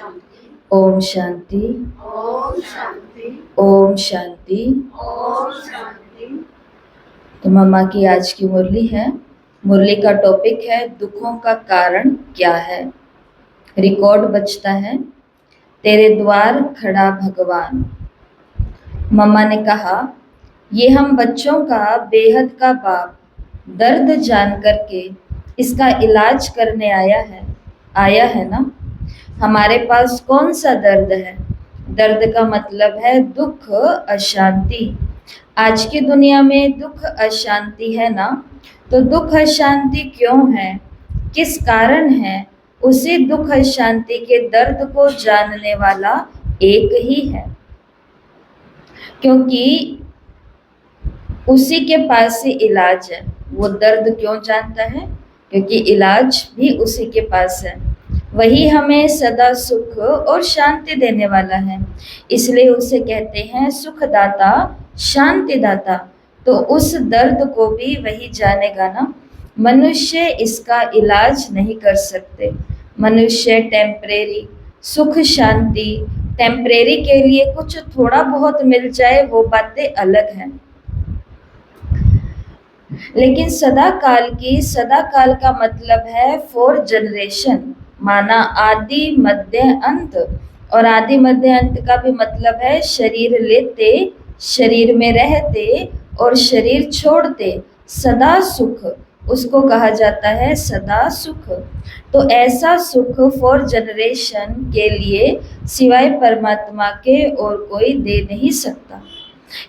ओम शांति। ओम शांति। ओम शांति। ओम शांति। तो मम्मा की आज की मुरली है। मुरली का टॉपिक है दुखों का कारण क्या है। रिकॉर्ड बजता है। तेरे द्वार खड़ा भगवान। मम्मा ने कहा, ये हम बच्चों का बेहद का बाप दर्द जान करके इसका इलाज करने आया है ना। हमारे पास कौन सा दर्द है? दर्द का मतलब है दुख, अशांति। आज की दुनिया में दुख अशांति है ना, तो दुख अशांति क्यों है, किस कारण है? उसी दुख अशांति के दर्द को जानने वाला एक ही है, क्योंकि उसी के पास ही इलाज है। वो दर्द क्यों जानता है? क्योंकि इलाज भी उसी के पास है। वही हमें सदा सुख और शांति देने वाला है, इसलिए उसे कहते हैं सुखदाता, शांतिदाता। तो उस दर्द को भी वही जानेगा ना। मनुष्य इसका इलाज नहीं कर सकते। मनुष्य टेम्परेरी सुख शांति, टेम्परेरी के लिए कुछ थोड़ा बहुत मिल जाए वो बातें अलग हैं, लेकिन सदा काल का मतलब है 4 जनरेशन, माना आदि मध्य अंत। और आदि मध्य अंत का भी मतलब है शरीर लेते, शरीर में रहते और शरीर छोड़ते सदा सुख, उसको कहा जाता है सदा सुख। तो ऐसा सुख 4 जनरेशन के लिए सिवाय परमात्मा के और कोई दे नहीं सकता।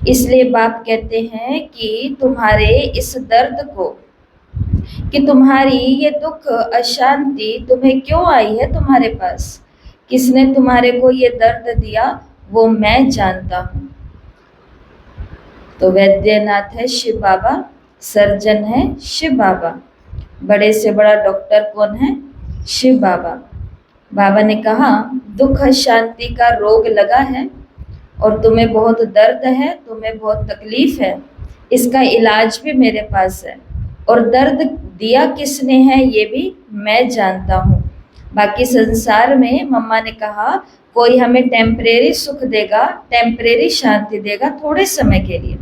इसलिए बाप कहते हैं कि तुम्हारे इस दर्द को, कि तुम्हारी ये दुख अशांति तुम्हें क्यों आई है, तुम्हारे पास किसने तुम्हारे को ये दर्द दिया, वो मैं जानता हूँ। तो वैद्यनाथ है शिव बाबा, सर्जन है शिव बाबा, बड़े से बड़ा डॉक्टर कौन है? शिव बाबा। बाबा ने कहा दुख अशांति का रोग लगा है और तुम्हें बहुत दर्द है, तुम्हें बहुत तकलीफ है, इसका इलाज भी मेरे पास है। और दर्द दिया किसने है ये भी मैं जानता हूँ। बाकी संसार में मम्मा ने कहा कोई हमें टेम्परेरी सुख देगा, टेम्परेरी शांति देगा थोड़े समय के लिए,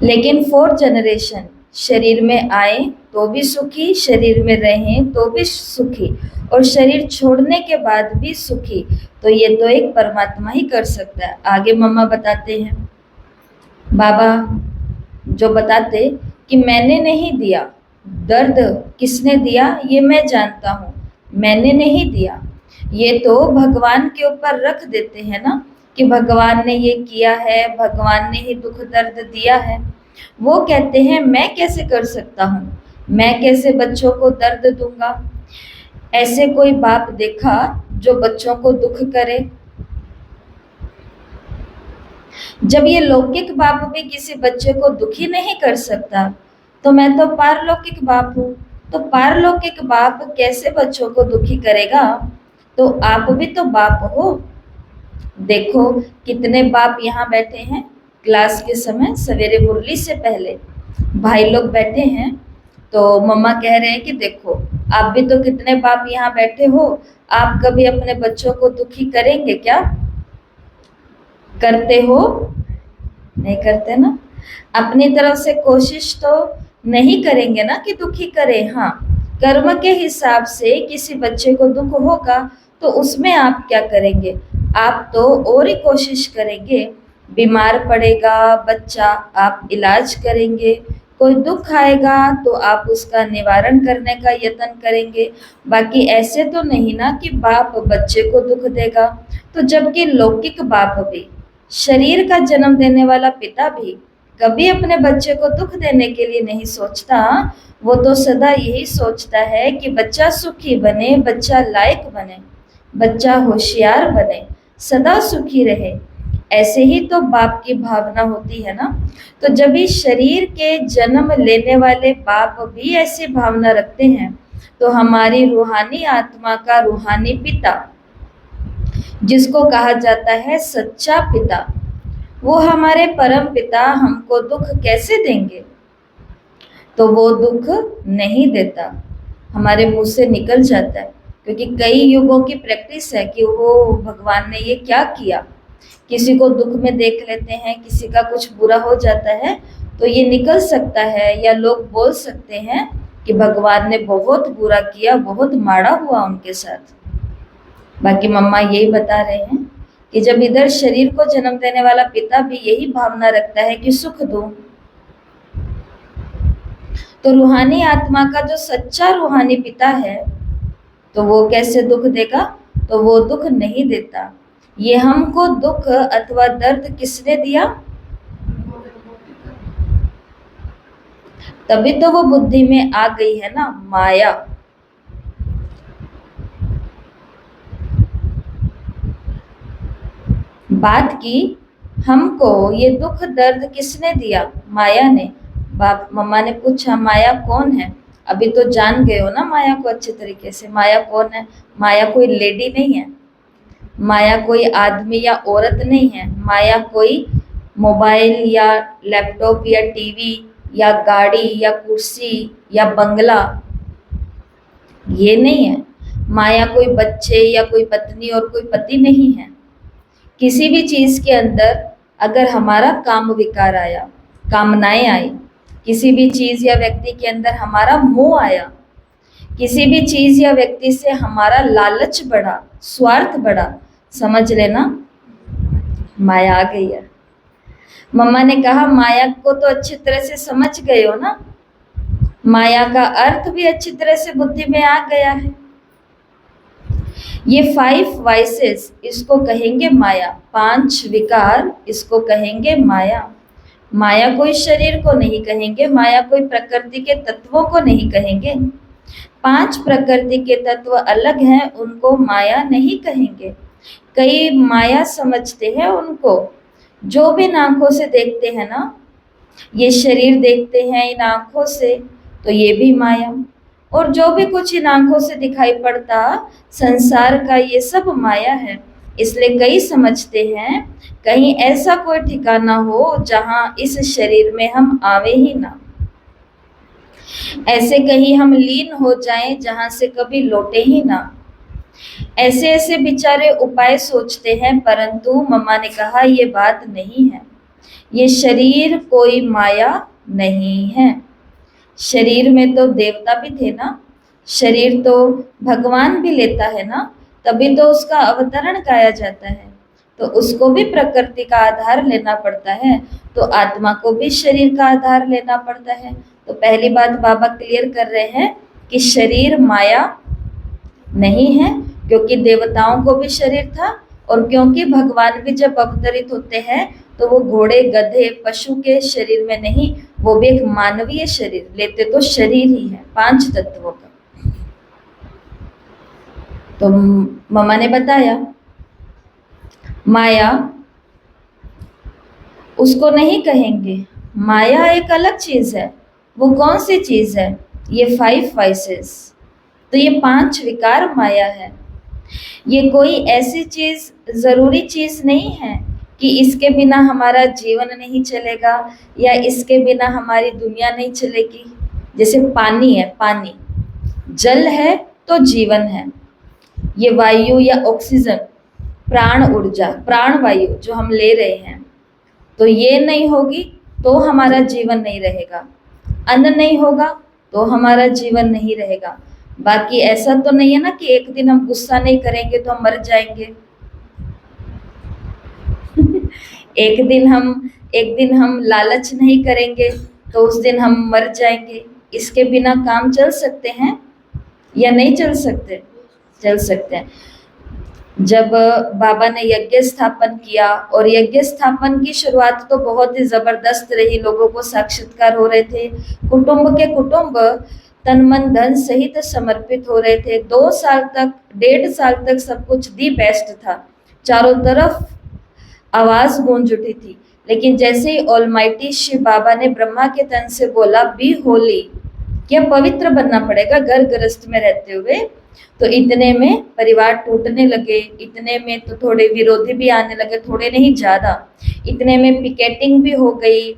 लेकिन 4 जनरेशन शरीर में आए तो भी सुखी, शरीर में रहें तो भी सुखी, और शरीर छोड़ने के बाद भी सुखी। तो ये तो एक परमात्मा ही कर सकता है। आगे मम्मा बताते हैं, बाबा जो बताते कि मैंने नहीं दिया, दर्द किसने दिया ये मैं जानता हूँ, मैंने नहीं दिया। ये तो भगवान के ऊपर रख देते हैं ना, कि भगवान ने ये किया है, भगवान ने ही दुख दर्द दिया है। वो कहते हैं मैं कैसे कर सकता हूँ, मैं कैसे बच्चों को दर्द दूंगा। ऐसे कोई बाप देखा जो बच्चों को दुख करे? जब ये लौकिक बाप भी किसी बच्चे को दुखी नहीं कर सकता, तो मैं तो पारलौकिक बाप हूँ, तो पारलौकिक बाप कैसे बच्चों को दुखी करेगा? तो आप भी तो बाप हो। देखो कितने बाप यहाँ बैठे हैं, क्लास के समय सवेरे मुरली से पहले भाई लोग बैठे हैं। तो मम्मा कह रहे हैं कि देखो आप भी तो कितने बाप यहाँ बैठे हो, आप कभी अपने बच्चों को दुखी करेंगे क्या? करते हो? नहीं करते ना। अपनी तरफ से कोशिश तो नहीं करेंगे ना कि दुखी करें। हाँ, कर्म के हिसाब से किसी बच्चे को दुख होगा तो उसमें आप क्या करेंगे? आप तो और ही कोशिश करेंगे। बीमार पड़ेगा बच्चा, आप इलाज करेंगे। कोई दुख आएगा तो आप उसका निवारण करने का यत्न करेंगे। बाकी ऐसे तो नहीं ना कि बाप बच्चे को दुख देगा। तो जबकि लौकिक बाप भी, शरीर का जन्म देने वाला पिता भी कभी अपने बच्चे को दुख देने के लिए नहीं सोचता। वो तो सदा यही सोचता है कि बच्चा सुखी बने, बच्चा लायक बने, बच्चा होशियार बने, सदा सुखी रहे। ऐसे ही तो बाप की भावना होती है ना। तो जब इस शरीर के जन्म लेने वाले बाप भी ऐसी भावना रखते हैं, तो हमारी रूहानी आत्मा का रूहानी पिता, जिसको कहा जाता है सच्चा पिता, वो हमारे परम पिता हमको दुख कैसे देंगे? तो वो दुख नहीं देता, हमारे मुंह से निकल जाता है क्योंकि कई युगों की प्रैक्टिस है कि वो भगवान ने ये क्या किया। किसी को दुख में देख लेते हैं, किसी का कुछ बुरा हो जाता है, तो ये निकल सकता है या लोग बोल सकते हैं कि भगवान ने बहुत बुरा किया, बहुत माड़ा हुआ उनके साथ। बाकी मम्मा यही बता रहे हैं कि जब इधर शरीर को जन्म देने वाला पिता भी यही भावना रखता है कि सुख दूं, तो रूहानी आत्मा का जो सच्चा रूहानी पिता है, तो वो कैसे दुख देगा? तो वो दुख नहीं देता। ये हमको दुख अथवा दर्द किसने दिया? तभी तो वो बुद्धि में आ गई है ना, माया। बात की हमको ये दुख दर्द किसने दिया? माया ने। बाप मम्मा ने पूछा माया कौन है? अभी तो जान गए हो ना माया को अच्छे तरीके से। माया कौन है? माया कोई लेडी नहीं है, माया कोई आदमी या औरत नहीं है, माया कोई मोबाइल या लैपटॉप या टीवी या गाड़ी या कुर्सी या बंगला, ये नहीं है। माया कोई बच्चे या कोई पत्नी और कोई पति नहीं है। किसी भी चीज के अंदर अगर हमारा काम विकार आया, कामनाएं आई, किसी भी चीज या व्यक्ति के अंदर हमारा मोह आया, किसी भी चीज या व्यक्ति से हमारा लालच बढ़ा, स्वार्थ बढ़ा, समझ लेना माया आ गई है। मम्मा ने कहा माया को तो अच्छी तरह से समझ गए हो ना, माया का अर्थ भी अच्छी तरह से बुद्धि में आ गया है। ये 5 वाइसेस इसको कहेंगे माया, 5 विकार इसको कहेंगे माया। माया कोई शरीर को नहीं कहेंगे, माया कोई प्रकृति के तत्वों को नहीं कहेंगे। 5 प्रकृति के तत्व अलग हैं, उनको माया नहीं कहेंगे। कई माया समझते हैं उनको, जो भी आंखों से देखते हैं ना, ये शरीर देखते हैं इन आंखों से, तो ये भी माया। और जो भी कुछ इन आंखों से दिखाई पड़ता संसार का, ये सब माया है। इसलिए कई समझते हैं कहीं ऐसा कोई ठिकाना हो जहां इस शरीर में हम आवे ही ना, ऐसे कहीं हम लीन हो जाएं जहां से कभी लौटे ही ना। ऐसे ऐसे बेचारे उपाय सोचते हैं, परंतु मम्मा ने कहा ये बात नहीं है। ये शरीर कोई माया नहीं है। शरीर में तो देवता भी थे ना, शरीर तो भगवान भी लेता है ना, तभी तो उसका अवतरण गाया जाता है। तो उसको भी प्रकृति का आधार लेना पड़ता है, तो आत्मा को भी शरीर का आधार लेना पड़ता है। तो पहली बात बाबा क्लियर कर रहे हैं कि शरीर माया नहीं है, क्योंकि देवताओं को भी शरीर था, और क्योंकि भगवान भी जब अवतरित होते हैं तो वो घोड़े गधे पशु के शरीर में नहीं, वो भी एक मानवीय शरीर लेते, तो शरीर ही है 5 तत्वों का। तो मम्मा ने बताया माया उसको नहीं कहेंगे, माया एक अलग चीज है। वो कौन सी चीज है? ये 5 वाइसेस, तो ये 5 विकार माया है। ये कोई ऐसी चीज, जरूरी चीज नहीं है कि इसके बिना हमारा जीवन नहीं चलेगा या इसके बिना हमारी दुनिया नहीं चलेगी। जैसे पानी है, पानी जल है तो जीवन है। ये वायु या ऑक्सीजन, प्राण ऊर्जा, प्राण वायु जो हम ले रहे हैं, तो ये नहीं होगी तो हमारा जीवन नहीं रहेगा। अन्न नहीं होगा तो हमारा जीवन नहीं रहेगा। बाकी ऐसा तो नहीं है ना कि एक दिन हम गुस्सा नहीं करेंगे तो हम मर जाएंगे। एक दिन हम लालच नहीं करेंगे तो उस दिन हम मर जाएंगे। इसके बिना काम चल सकते हैं या नहीं चल सकते? चल सकते हैं। जब बाबा ने यज्ञ स्थापन किया, और यज्ञ स्थापन की शुरुआत तो बहुत ही जबरदस्त रही, लोगों को साक्षात्कार हो रहे थे, कुटुंब के कुटुंब तन मन धन सहित समर्पित हो रहे थे। 2 साल तक, 1.5 साल तक सब कुछ दी बेस्ट था, चारों तरफ आवाज गूंज उठी थी। लेकिन जैसे ही ऑलमाइटी शिव बाबा ने ब्रह्मा के तन से बोला बी होली, क्या पवित्र बनना पड़ेगा घर गृहस्थ में रहते हुए, तो इतने में परिवार टूटने लगे। इतने में तो थोड़े विरोधी भी आने लगे, थोड़े नहीं ज्यादा। इतने में पिकेटिंग भी हो गई,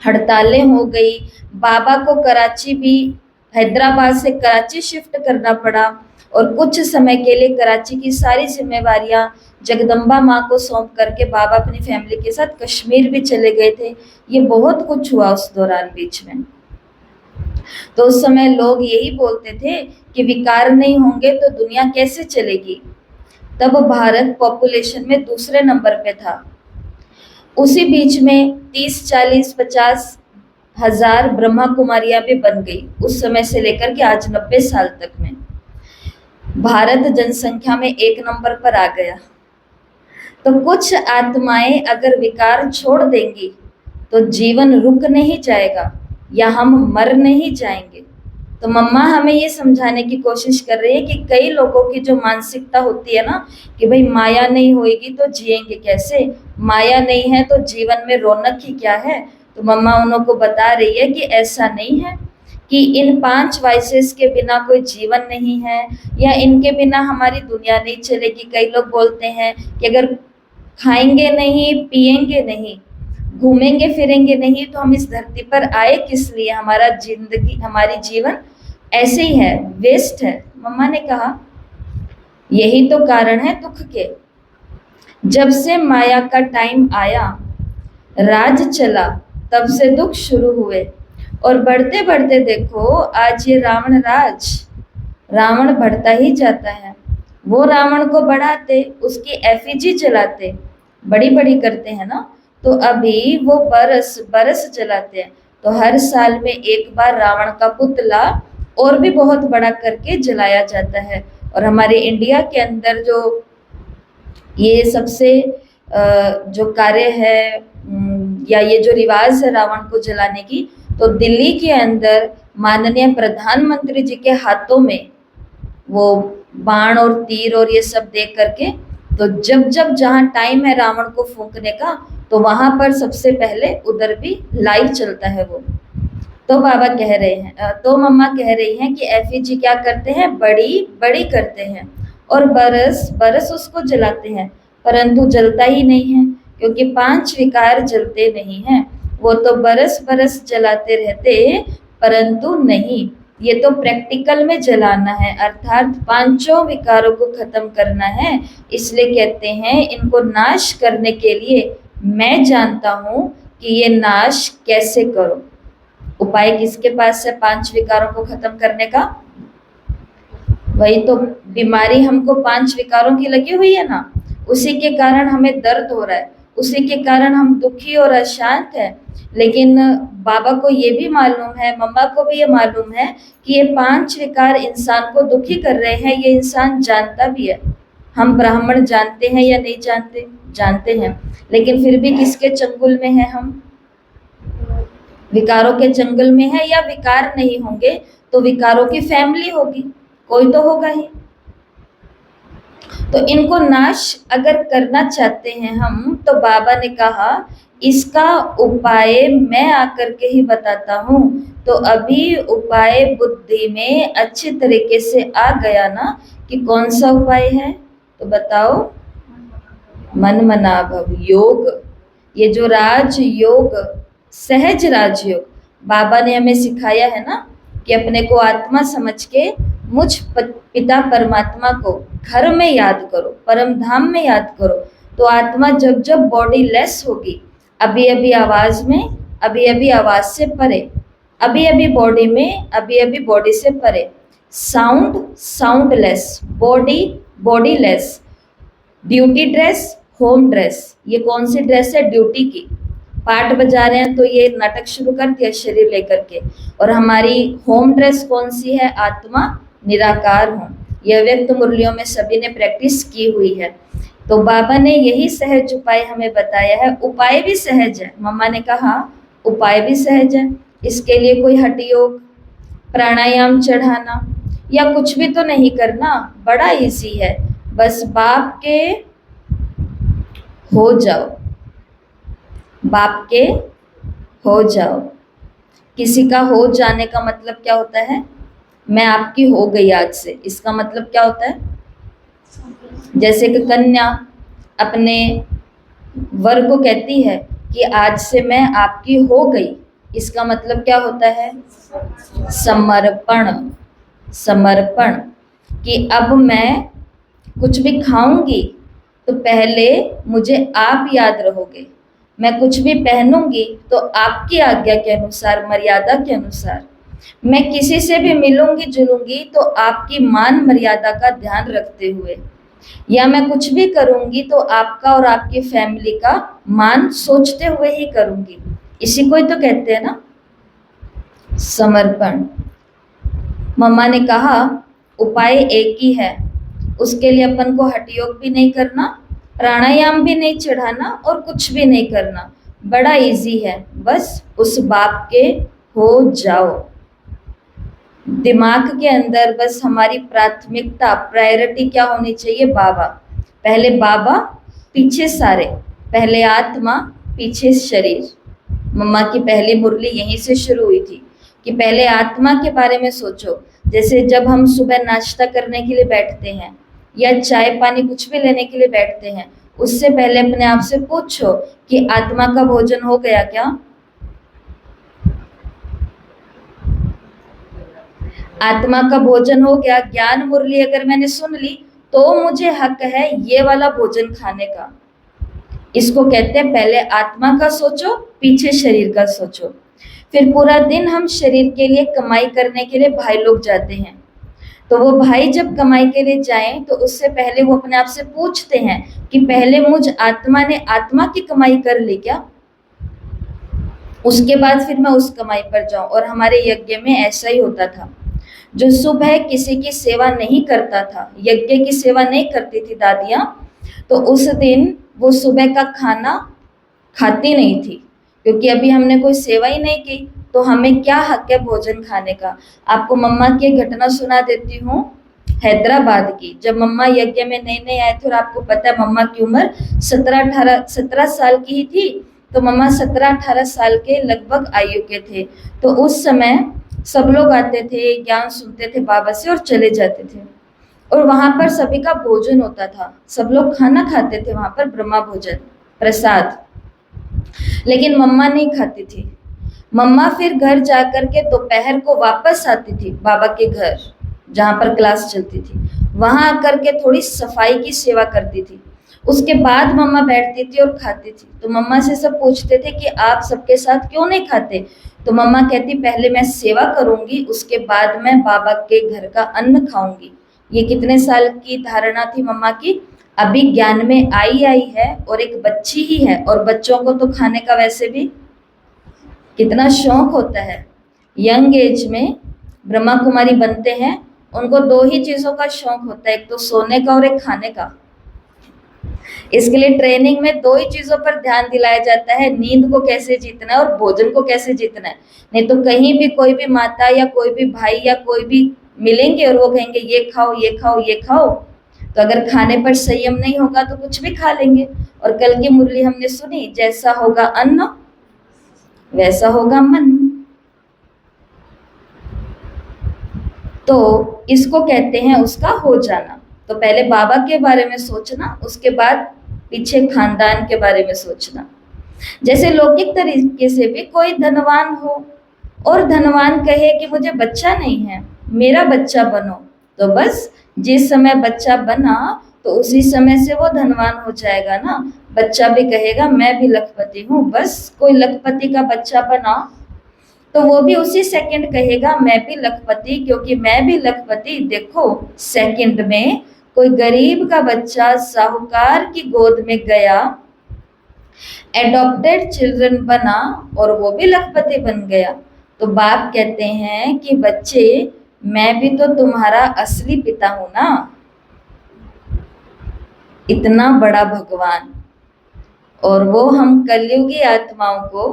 हड़तालें हो गई। बाबा को कराची भी, हैदराबाद से कराची शिफ्ट करना पड़ा, और कुछ समय के लिए कराची की सारी जिम्मेवारियां जगदम्बा माँ को सौंप करके बाबा अपनी फैमिली के साथ कश्मीर भी चले गए थे। ये बहुत कुछ हुआ उस दौरान बीच में। तो उस समय लोग यही बोलते थे कि विकार नहीं होंगे तो दुनिया कैसे चलेगी। तब भारत पॉपुलेशन में दूसरे नंबर पे था। उसी बीच में 30, 40, 50 हजार ब्रह्मा कुमारियां भी बन गई उस समय से लेकर के आज 90 साल तक में। भारत जनसंख्या में 1 नंबर पर आ गया। तो कुछ आत्माएं अगर विकार छोड़ देंगी तो जीवन रुक नहीं जाएगा या हम मर नहीं जाएंगे। तो मम्मा हमें ये समझाने की कोशिश कर रही है कि कई लोगों की जो मानसिकता होती है ना कि भाई माया नहीं होएगी तो जिएंगे कैसे, माया नहीं है तो जीवन में रौनक ही क्या है। तो मम्मा उनको बता रही है कि ऐसा नहीं है कि इन 5 वाइसेस के बिना कोई जीवन नहीं है या इनके बिना हमारी दुनिया नहीं चलेगी। कई लोग बोलते हैं कि अगर खाएंगे नहीं, पिएंगे नहीं, घूमेंगे फिरेंगे नहीं तो हम इस धरती पर आए किस लिए, हमारा जिंदगी हमारी जीवन ऐसे ही है, वेस्ट है। मम्मा ने कहा यही तो कारण है दुख के। जब से माया का टाइम आया, राज चला, तब से दुख शुरू हुए और बढ़ते बढ़ते देखो आज ये रावण राज, रावण बढ़ता ही जाता है। वो रावण को बढ़ाते, उसकी एफिजी जलाते, बड़ी बड़ी करते हैं ना, तो अभी वो बरस बरस जलाते हैं। तो हर साल में एक बार रावण का पुतला और भी बहुत बड़ा करके जलाया जाता है। और हमारे इंडिया के अंदर जो ये सबसे जो कार्य है या ये जो रिवाज है रावण को जलाने की, तो दिल्ली के अंदर माननीय प्रधानमंत्री जी के हाथों में वो बाण और तीर और ये सब देख करके, तो जब जब जहाँ टाइम है रावण को फूंकने का तो वहां पर सबसे पहले उधर भी लाइव चलता है वो। तो बाबा कह रहे हैं, तो मम्मा कह रही हैं कि एफिजी क्या करते हैं, बड़ी बड़ी करते हैं और बरस बरस उसको जलाते हैं, परंतु जलता ही नहीं है क्योंकि 5 विकार जलते नहीं हैं। वो तो बरस बरस जलाते रहते परंतु नहीं, ये तो प्रैक्टिकल में जलाना है, अर्थात 5 विकारों को खत्म करना है। इसलिए कहते हैं इनको नाश करने के लिए मैं जानता हूं कि ये नाश कैसे करो। उपाय किसके पास है 5 विकारों को खत्म करने का? वही तो बीमारी हमको 5 विकारों की लगी हुई है ना, उसी के कारण हमें दर्द हो रहा है, उसी के कारण हम दुखी और अशांत हैं। लेकिन बाबा को ये भी मालूम है, मम्मा को भी ये मालूम है कि ये 5 विकार इंसान को दुखी कर रहे हैं, ये इंसान जानता भी है। हम ब्राह्मण जानते हैं या नहीं जानते? जानते हैं, लेकिन फिर भी किसके चंगुल में है हम? विकारों के जंगल में है। या विकार नहीं होंगे तो विकारों की फैमिली होगी, कोई तो होगा ही। तो इनको नाश अगर करना चाहते हैं हम, तो बाबा ने कहा इसका उपाय मैं आकर के ही बताता हूँ। तो अभी उपाय बुद्धि में अच्छे तरीके से आ गया ना कि कौन सा उपाय है, तो बताओ। मन मना भव योग, ये जो राज योग, सहज राजयोग बाबा ने हमें सिखाया है ना कि अपने को आत्मा समझ के मुझ पिता परमात्मा को घर में याद करो, परम धाम में याद करो। तो आत्मा जब जब बॉडी लेस होगी, अभी अभी आवाज में, अभी अभी आवाज से परे, अभी अभी बॉडी में, अभी अभी बॉडी से परे, sound soundless, body bodiless, duty dress home dress. ये कौन सी ड्रेस है? ड्यूटी की। पाठ बजा रहे हैं तो ये नाटक शुरू कर दिया शरीर लेकर के। और हमारी होम ड्रेस कौन सी है? आत्मा निराकार हूँ। यह व्यक्त मुरलियों में सभी ने प्रैक्टिस की हुई है। तो बाबा ने यही सहज उपाय हमें बताया है। उपाय भी सहज है, मम्मा ने कहा उपाय भी सहज है। इसके लिए कोई हठ योग, प्राणायाम चढ़ाना या कुछ भी तो नहीं करना, बड़ा इजी है। बस बाप के हो जाओ, बाप के हो जाओ। किसी का हो जाने का मतलब क्या होता है? मैं आपकी हो गई आज से, इसका मतलब क्या होता है? जैसे कि कन्या अपने वर को कहती है कि आज से मैं आपकी हो गई, इसका मतलब क्या होता है? समर्पण। समर्पण। कि अब मैं कुछ भी खाऊंगी तो पहले मुझे आप याद रहोगे, मैं कुछ भी पहनूंगी तो आपकी आज्ञा के अनुसार, मर्यादा के अनुसार, मैं किसी से भी मिलूंगी जुलूंगी तो आपकी मान मर्यादा का ध्यान रखते हुए, या मैं कुछ भी करूंगी तो आपका और आपकी फैमिली का मान सोचते हुए ही करूंगी। इसी को ही तो कहते हैं ना समर्पण। मम्मा ने कहा उपाय एक ही है, उसके लिए अपन को हठ योग भी नहीं करना, प्राणायाम भी नहीं चढ़ाना और कुछ भी नहीं करना, बड़ा इजी है, बस उस बाप के हो जाओ। दिमाग के अंदर बस हमारी प्राथमिकता, प्रायोरिटी क्या होनी चाहिए? बाबा। पहले बाबा, पीछे सारे, पहले आत्मा, पीछे शरीर। मम्मा की पहली मुरली यहीं से शुरू हुई थी कि पहले आत्मा के बारे में सोचो। जैसे जब हम सुबह नाश्ता करने के लिए बैठते हैं या चाय पानी कुछ भी लेने के लिए बैठते हैं, उससे पहले अपने आप से पूछो कि आत्मा का भोजन हो गया क्या? आत्मा का भोजन हो गया। ज्ञान मुरली अगर मैंने सुन ली तो मुझे हक है ये वाला भोजन खाने का। इसको कहते हैं पहले आत्मा का सोचो, पीछे शरीर का सोचो। फिर पूरा दिन हम शरीर के लिए कमाई करने के लिए भाई लोग जाते हैं, तो वो भाई जब कमाई के लिए जाएं तो उससे पहले वो अपने आप से पूछते हैं कि पहले मुझ आत्मा ने आत्मा की कमाई कर ली क्या, उसके बाद फिर मैं उस कमाई पर जाऊं। और हमारे यज्ञ में ऐसा ही होता था। जो सुबह किसी की सेवा नहीं करता था, यज्ञ की सेवा नहीं करती थी दादियां, तो उस दिन वो सुबह का खाना खाती नहीं थी, क्योंकि अभी हमने कोई सेवा ही नहीं की तो हमें क्या हक है भोजन खाने का। आपको मम्मा की एक घटना सुना देती हूँ हैदराबाद की। जब मम्मा यज्ञ में नए नए आए थे, और आपको पता है मम्मा की उम्र 17 साल की ही थी, तो मम्मा 17-18 साल के लगभग आयु के थे। तो उस समय सब लोग आते थे, ज्ञान सुनते थे बाबा से और चले जाते थे। और वहां पर सभी का भोजन होता था, सब लोग खाना खाते थे वहां पर, ब्रह्मा भोजन, प्रसाद। लेकिन मम्मा नहीं खाती थी। मम्मा फिर घर जाकर के दोपहर को वापस आती थी बाबा के घर, जहाँ पर क्लास चलती थी, वहां आकर के थोड़ी सफाई की सेवा करती थी। उसके बाद मम्मा बैठती थी और खाती थी। तो मम्मा से सब पूछते थे कि आप सबके साथ क्यों नहीं खाते? तो मम्मा कहती पहले मैं सेवा करूंगी, उसके बाद मैं बाबा के घर का अन्न खाऊंगी। ये कितने साल की धारणा थी मम्मा की? अभी ज्ञान में आई है और एक बच्ची ही है, और बच्चों को तो खाने का वैसे भी कितना शौक होता है। यंग एज में ब्रह्मा कुमारी बनते हैं, उनको दो ही चीजों का शौक होता है, एक तो सोने का और एक खाने का। इसके लिए ट्रेनिंग में दो ही चीजों पर ध्यान दिलाया जाता है, नींद को कैसे जीतना है और भोजन को कैसे जीतना है। नहीं तो कहीं भी कोई भी माता या कोई भी भाई या कोई भी मिलेंगे और वो कहेंगे ये खाओ ये खाओ ये खाओ, तो अगर खाने पर संयम नहीं होगा तो कुछ भी खा लेंगे। और कल की मुरली हमने सुनी, जैसा होगा अन्न वैसा होगा मन। तो इसको कहते हैं उसका हो जाना। तो पहले बाबा के बारे में सोचना, उसके बाद पीछे खानदान के बारे में सोचना। जैसे लौकिक तरीके से भी कोई धनवान हो और धनवान कहे कि मुझे बच्चा नहीं है, मेरा बच्चा बनो, तो बस जिस समय बच्चा बना तो उसी समय से वो धनवान हो जाएगा ना। बच्चा भी कहेगा मैं भी लखपति हूँ, बस कोई लखपति का बच्चा बना तो वो भी उसी सेकंड कहेगा मैं भी लखपति, क्योंकि मैं भी लखपति। देखो सेकंड में कोई गरीब का बच्चा साहूकार की गोद में गया, एडॉप्टेड चिल्ड्रन बना और वो भी लखपति बन गया। तो बाप कहते हैं कि बच्चे मैं भी तो तुम्हारा असली पिता हूं ना। इतना बड़ा भगवान, और वो हम कलयुगी आत्माओं को,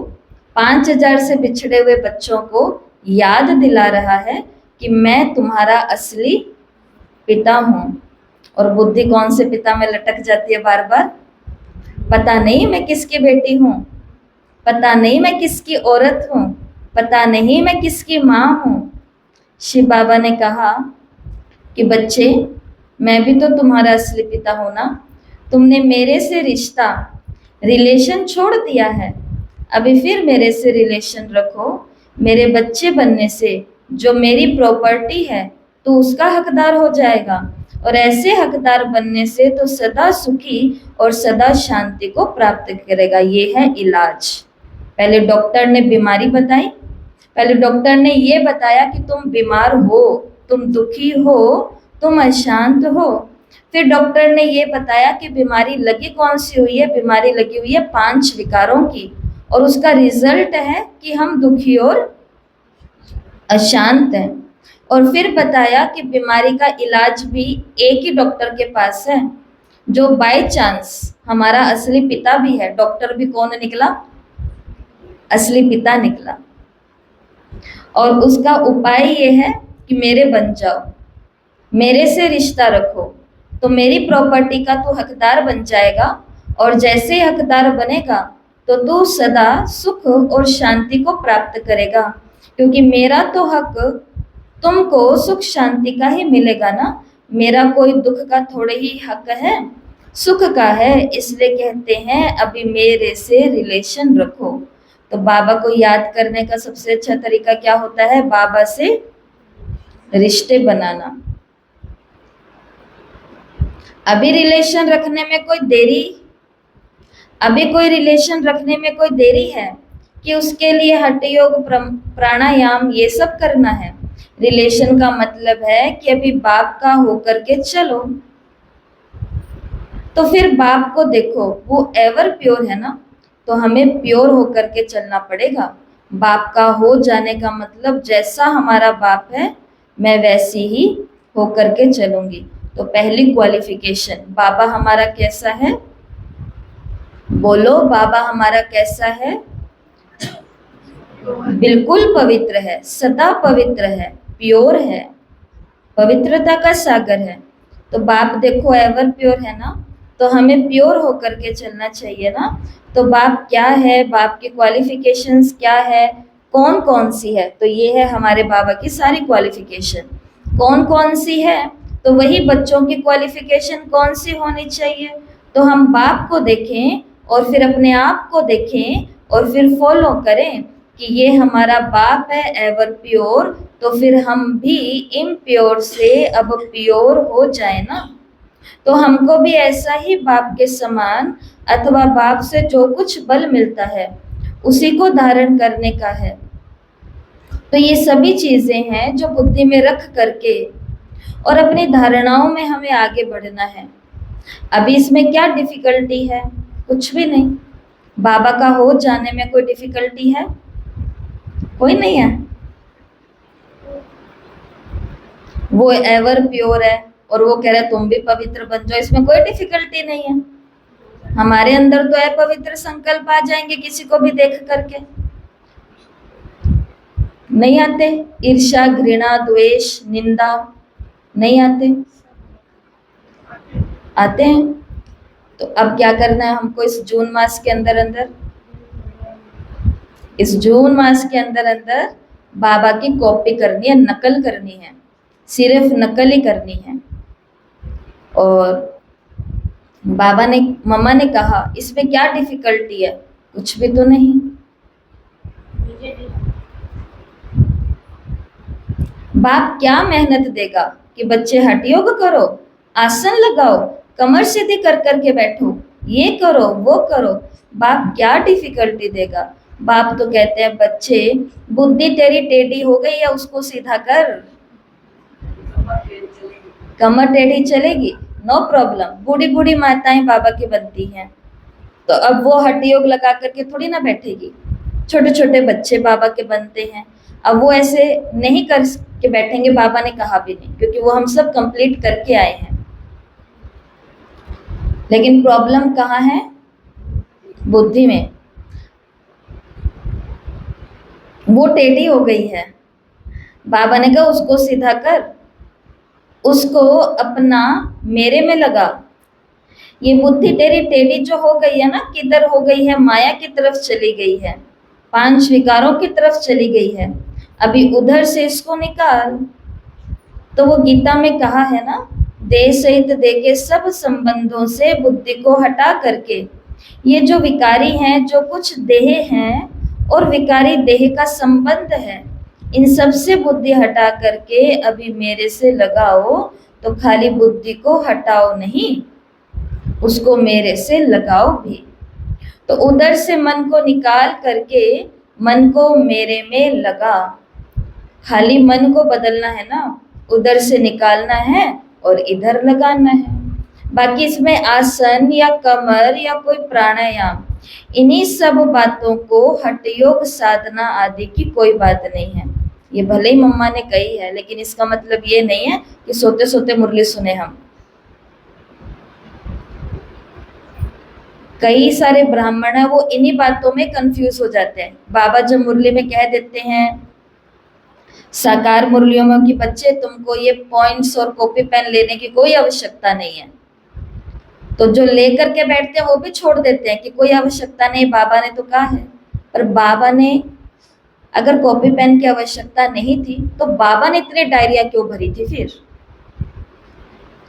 5000 से बिछड़े हुए बच्चों को याद दिला रहा है कि मैं तुम्हारा असली पिता हूं। और बुद्धि कौन से पिता में लटक जाती है बार बार? पता नहीं मैं किसकी बेटी हूं, पता नहीं मैं किसकी औरत हूं, पता नहीं मैं किसकी माँ हूं। शिव बाबा ने कहा कि बच्चे मैं भी तो तुम्हारा असली पिता हूं ना। तुमने मेरे से रिश्ता, रिलेशन छोड़ दिया है, अभी फिर मेरे से रिलेशन रखो। मेरे बच्चे बनने से जो मेरी प्रॉपर्टी है तो उसका हकदार हो जाएगा, और ऐसे हकदार बनने से तो सदा सुखी और सदा शांति को प्राप्त करेगा। ये है इलाज। पहले डॉक्टर ने बीमारी बताई, पहले डॉक्टर ने ये बताया कि तुम बीमार हो, तुम दुखी हो, तुम अशांत हो। फिर डॉक्टर ने ये बताया कि बीमारी लगी कौन सी हुई है, बीमारी लगी हुई है 5 विकारों की, और उसका रिजल्ट है कि हम दुखी और अशांत हैं। और फिर बताया कि बीमारी का इलाज भी एक ही डॉक्टर के पास है, जो बाय चांस हमारा असली पिता भी है। डॉक्टर भी कौन निकला? असली पिता निकला। और उसका उपाय ये है कि मेरे बन जाओ, मेरे से रिश्ता रखो, तो मेरी प्रॉपर्टी का तू हकदार बन जाएगा, और जैसे ही हकदार बनेगा तो तू सदा सुख और शांति को प्राप्त करेगा, क्योंकि मेरा तो हक तुमको सुख शांति का ही मिलेगा ना। मेरा कोई दुख का थोड़े ही हक है, सुख का है। इसलिए कहते हैं अभी मेरे से रिलेशन रखो। तो बाबा को याद करने का सबसे अच्छा तरीका क्या होता है? बाबा से रिश्ते बनाना। अभी रिलेशन रखने में कोई देरी, अभी कोई रिलेशन रखने में कोई देरी है कि उसके लिए हठ योग प्राणायाम ये सब करना है? रिलेशन का मतलब है कि अभी बाप का होकर के चलो। तो फिर बाप को देखो, वो एवर प्योर है ना, तो हमें प्योर होकर के चलना पड़ेगा। बाप का हो जाने का मतलब जैसा हमारा बाप है मैं वैसी ही होकर के चलूंगी। तो पहली क्वालिफिकेशन, बाबा हमारा कैसा है? बोलो, बाबा हमारा कैसा है? बिल्कुल पवित्र है, सदा पवित्र है, प्योर है, पवित्रता का सागर है। तो बाप देखो एवर प्योर है ना, तो हमें प्योर होकर के चलना चाहिए ना। तो बाप क्या है, बाप की क्वालिफिकेशंस क्या है, कौन कौन सी है? तो ये है हमारे बाबा की सारी क्वालिफिकेशन। कौन कौन सी है? तो वही बच्चों की क्वालिफिकेशन कौन सी होनी चाहिए? तो हम बाप को देखें और फिर अपने आप को देखें और फिर फॉलो करें कि ये हमारा बाप है एवर प्योर, तो फिर हम भी इम्प्योर से अब प्योर हो जाए ना। तो हमको भी ऐसा ही बाप के समान अथवा बाप से जो कुछ बल मिलता है उसी को धारण करने का है। तो ये सभी चीजें हैं जो बुद्धि में रख करके और अपनी धारणाओं में हमें आगे बढ़ना है। अभी इसमें क्या डिफिकल्टी है? कुछ भी नहीं। बाबा का हो जाने में कोई डिफिकल्टी है? कोई नहीं है। वो एवर प्योर है और वो कह रहा है तुम भी पवित्र बन जाओ, इसमें कोई डिफिकल्टी नहीं है। हमारे अंदर तो अपवित्र संकल्प आ जाएंगे किसी को भी देख करके, नहीं आते? ईर्ष्या, घृणा, द्वेष, निंदा नहीं आते? आते हैं। तो अब क्या करना है हमको इस जून मास के अंदर अंदर? इस जून मास के अंदर अंदर बाबा की कॉपी करनी है, नकल करनी है, सिर्फ नकल ही करनी है। और बाबा ने, मम्मा ने कहा इसमें क्या डिफिकल्टी है? कुछ भी तो नहीं। बाप क्या मेहनत देगा कि बच्चे हठ योग करो, आसन लगाओ, कमर सीधी कर करके बैठो, ये करो वो करो। बाप क्या डिफिकल्टी देगा? बाप तो कहते हैं बच्चे बुद्धि तेरी टेढ़ी हो गई है, उसको सीधा कर। कमर टेढ़ी चलेगी, नो प्रॉब्लम। बूढ़ी बूढ़ी माताएं बाबा की बनती हैं, तो अब वो हठ योग लगा करके थोड़ी ना बैठेगी। छोटे छोटे बच्चे बाबा के बनते हैं, अब वो ऐसे नहीं कर के बैठेंगे, बाबा ने कहा भी नहीं, क्योंकि वो हम सब कंप्लीट करके आए हैं। लेकिन प्रॉब्लम कहाँ है? बुद्धि में। वो टेढ़ी हो गई है। बाबा ने कहा उसको सीधा कर, उसको अपना मेरे में लगा। ये बुद्धि तेरी टेढ़ी जो हो गई है ना, किधर हो गई है? माया की तरफ चली गई है, 5 विकारों की तरफ चली गई है। अभी उधर से इसको निकाल। तो वो गीता में कहा है ना, देह सहित देह के सब संबंधों से बुद्धि को हटा करके, ये जो विकारी हैं, जो कुछ देह हैं और विकारी देह का संबंध है, इन सब से बुद्धि हटा करके अभी मेरे से लगाओ, तो खाली बुद्धि को हटाओ नहीं, उसको मेरे से लगाओ भी। तो उधर से मन को निकाल करके मन को मेरे में लगा। खाली मन को बदलना है ना, उधर से निकालना है और इधर लगाना है। बाकी इसमें आसन या कमर या कोई प्राणायाम, इन्हीं सब बातों को हठ योग साधना आदि की कोई बात नहीं है। ये भले ही मम्मा ने कही है, लेकिन इसका मतलब ये नहीं है कि सोते सोते मुरली सुने हम। कई सारे ब्राह्मण है वो इन्हीं बातों में कंफ्यूज हो जाते हैं। बाबा जब मुरली में कह देते हैं साकार मुरलियों में कि बच्चे तुमको ये पॉइंट्स और कॉपी पेन लेने की कोई आवश्यकता नहीं है, तो जो लेकर के बैठते हैं वो भी छोड़ देते हैं कि कोई आवश्यकता नहीं, बाबा ने तो कहा है। पर बाबा ने अगर कॉपी पेन की आवश्यकता नहीं थी तो बाबा ने इतनी डायरिया क्यों भरी थी फिर?